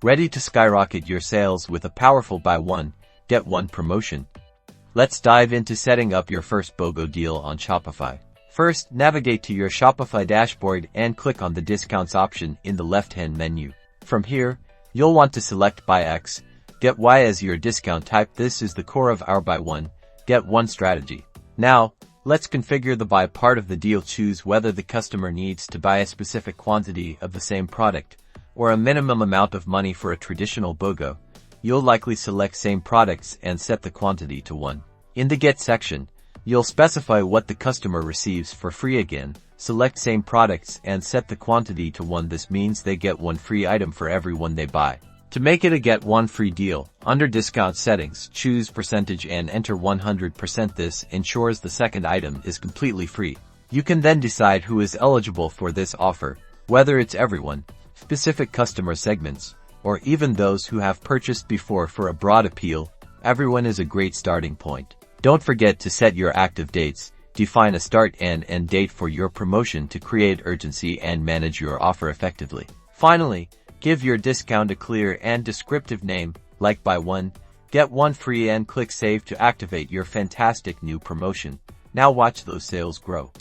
Ready to skyrocket your sales with a powerful buy one, get one promotion? Let's dive into setting up your first BOGO deal on Shopify. First, navigate to your Shopify dashboard and click on the discounts option in the left-hand menu. From here, you'll want to select Buy X, Get Y as your discount type. This is the core of our Buy One, Get One strategy. Now, let's configure the buy part of the deal. Choose whether the customer needs to buy a specific quantity of the same product or a minimum amount of money. For a traditional BOGO, you'll likely select same products and set the quantity to 1. In the Get section, you'll specify what the customer receives for free. Again, select same products and set the quantity to 1. This means they get one free item for every one they buy. To make it a get one free deal, under discount settings, choose percentage and enter 100%. This ensures the second item is completely free. You can then decide who is eligible for this offer, whether it's everyone, specific customer segments, or even those who have purchased before. For a broad appeal, everyone is a great starting point. Don't forget to set your active dates. Define a start and end date for your promotion to create urgency and manage your offer effectively. Finally, give your discount a clear and descriptive name, like Buy One, Get One Free, and click Save to activate your fantastic new promotion. Now watch those sales grow.